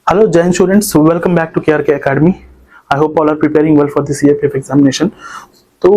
Hello, Jain students. So welcome back to KRK Academy. I hope all are preparing well for the CAPF examination. तो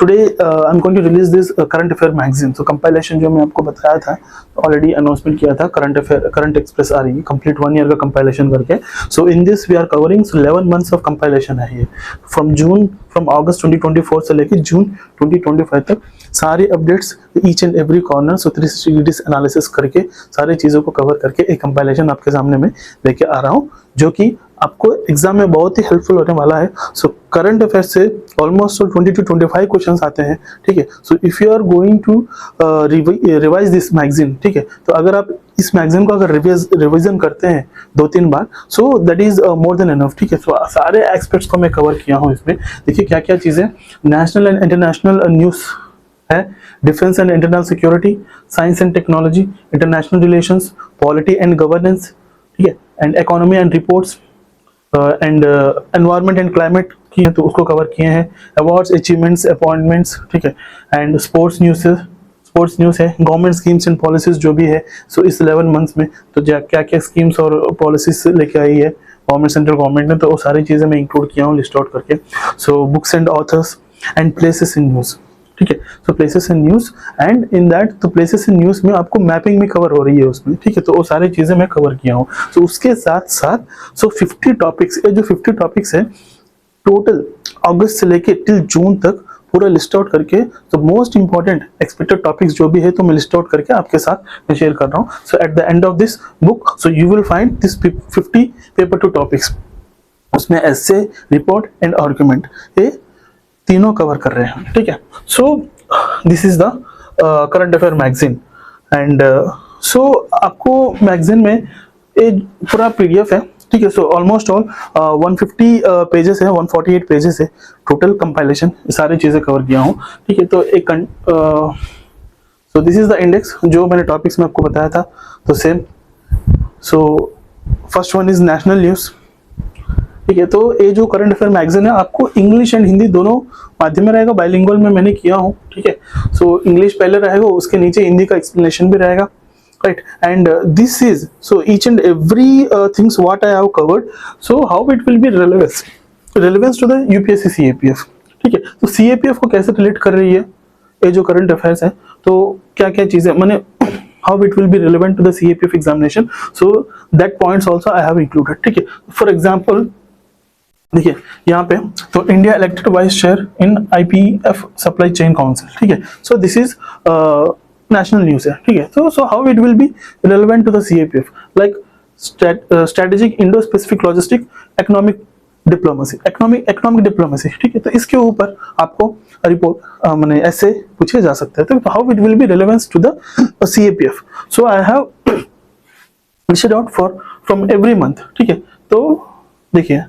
today I am going to release this current affair magazine. So compilation जो मैं आपको बताया था, already announcement किया था. Current express आ रही है, कंप्लीट 1 ईयर का कंपाइलेशन करके. So in this we are covering 11 months of compilation है ये, फ्रॉम अगस्त 2024 से लेकर जून 2025 तक सारे updates, each and every corner. So 360 degrees analysis करके सारी चीज़ों को कवर करके एक कंपाइलेशन आपके सामने में लेके आ रहा हूँ, जो कि आपको एग्जाम में बहुत ही हेल्पफुल होने वाला है. सो करंट अफेयर से ऑलमोस्ट 20 to 25 क्वेश्चंस आते हैं. ठीक है. So if you are going to revise this magazine, ठीक है, तो अगर आप इस मैगजीन को अगर रिवीजन करते हैं 2-3 बार, so that is more than enough. ठीक है. सो सारे एस्पेक्ट्स को मैं कवर किया हूँ इसमें. देखिए क्या क्या चीज़ें. नेशनल एंड इंटरनेशनल न्यूज़ है, defence and internal security, science and technology, international relations, polity and governance, ठीक है, and economy and reports, and environment and climate की है तो उसको कवर किए हैं. अवार्ड्स, अचीवमेंट्स, अपॉइंटमेंट्स, ठीक है, एंड स्पोर्ट्स न्यूज़ है, गवर्नमेंट स्कीम्स एंड पॉलिसीज जो भी है. सो इस 11 मंथ्स में तो क्या क्या स्कीम्स और पॉलिसीज लेके आई है गवर्नमेंट, सेंट्रल गवर्नमेंट ने, तो वो सारी चीज़ें मैं इंक्लूड किया हूँ लिस्ट आउट करके. So books and authors and places in news, ठीक है. So places in news, and in that तो प्लेसेस इन न्यूज़ में आपको मैपिंग भी कवर हो रही है उसमें. ठीक है. तो वो सारी चीज़ें मैं कवर किया हूँ. सो उसके साथ साथ 50 टॉपिक्स, ये जो 50 टॉपिक्स है टोटल अगस्त से लेके टिल जून तक पूरा लिस्ट आउट करके, तो मोस्ट इंपॉर्टेंट एक्सपेक्टेड टॉपिक्स जो भी है तो मैं लिस्ट आउट करके आपके साथ मैं शेयर कर रहा हूँ. So at the end of this book, so you will find this 50 paper two topics. उसमें एसे, रिपोर्ट एंड आर्गुमेंट, ये तीनों कवर कर रहे हैं. ठीक है. So this is the current affair magazine. And so आपको मैगजीन में एक पूरा पीडीएफ है. ठीक है. सो ऑलमोस्ट ऑल 150 पेजेस है, 148 पेजेस है टोटल कंपाइलेशन. सारी चीज़ें कवर किया हूँ. ठीक है. तो एक सो दिस इज द इंडेक्स जो मैंने टॉपिक्स में आपको बताया था, तो same. So first one is national news. ठीक है. तो ये जो करंट अफेयर मैगजीन है आपको इंग्लिश एंड हिंदी दोनों माध्यम में रहेगा. बाइलिंगुअल में मैंने किया हूँ. ठीक है. सो इंग्लिश पहले रहेगा, उसके नीचे हिंदी का एक्सप्लेनेशन भी रहेगा. Right. And this is so each and every things what I have covered. So how it will be relevance to the UPSC CAPF. ठीक है. तो सीएपीएफ को कैसे रिलेट कर रही है ये जो करंट अफेयर्स है, तो क्या क्या चीजें मैंने how it will be relevant to the CAPF examination. So that points also I have included. ठीक है. For example, देखिए यहाँ पे तो India elected vice chair in IPF supply chain council. ठीक है. So this is national news है. ठीक है. So how it will be relevant to the CAPF, like strategic Indo specific logistic economic diplomacy. ठीक है. तो इसके ऊपर आपको रिपोर्ट मैंने ऐसे पूछे जा सकते हैं. तो how it will be relevance to the CAPF. So I have listed out from every month. ठीक है. तो देखिए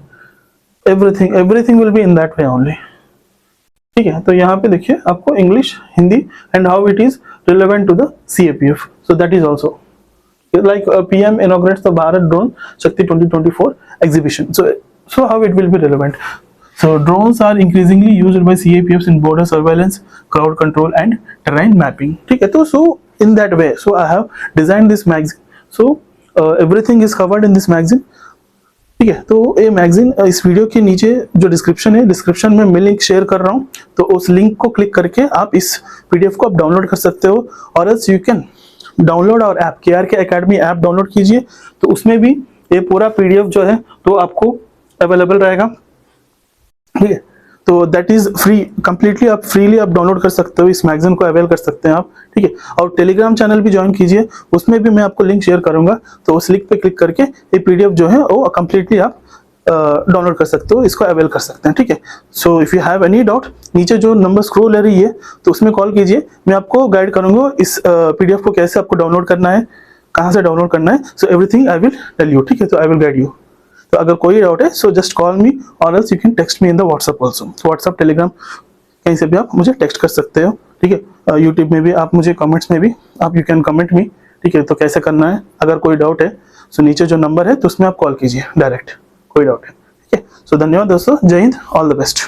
everything will be in that way only. ठीक है. तो यहाँ पे देखिए आपको English, Hindi and how it is relevant to the CAPF. So that is also like PM inaugurates the Bharat Drone Shakti 2024 exhibition. So how it will be relevant. So drones are increasingly used by CAPFs in border surveillance, crowd control and terrain mapping. ठीक है. तो so in that way, so I have designed this magazine. So everything is covered in this magazine. ठीक है. तो ये magazine इस video के नीचे जो डिस्क्रिप्शन है, डिस्क्रिप्शन में मैं लिंक शेयर कर रहा हूँ. तो उस लिंक को क्लिक करके आप इस पीडीएफ को आप डाउनलोड कर सकते हो, और else you can download our app, KRK academy app download कीजिए. तो उसमें भी ये पूरा पीडीएफ जो है तो आपको अवेलेबल रहेगा. ठीक है. तो दैट इज फ्री, कंप्लीटली आप फ्रीली आप डाउनलोड कर सकते हो, इस मैगजीन को अवेल कर सकते हैं आप. ठीक है. और टेलीग्राम चैनल भी ज्वाइन कीजिए, उसमें भी मैं आपको लिंक शेयर करूंगा. तो उस लिंक पे क्लिक करके ये पीडीएफ जो है वो कंप्लीटली आप डाउनलोड कर सकते हो, इसको अवेल कर सकते हैं. ठीक है. So if you have any doubt, नीचे जो नंबर स्क्रॉल हो रही है तो उसमें कॉल कीजिए, मैं आपको गाइड करूंगा इस पीडीएफ को कैसे आपको डाउनलोड करना है, कहाँ से डाउनलोड करना है. So everything I will tell you. ठीक है. तो आई विल गाइड यू. तो अगर कोई डाउट है सो जस्ट कॉल मी, और else you can text me in the WhatsApp also. WhatsApp, Telegram, कहीं से भी आप मुझे टेक्स्ट कर सकते हो. ठीक है. यूट्यूब में भी आप मुझे कमेंट्स में भी आप यू कैन कमेंट मी. ठीक है. तो कैसे करना है, अगर कोई डाउट है सो नीचे जो नंबर है तो उसमें आप कॉल कीजिए डायरेक्ट, कोई डाउट है. ठीक है. सो धन्यवाद दोस्तों. जय हिंद. All the best.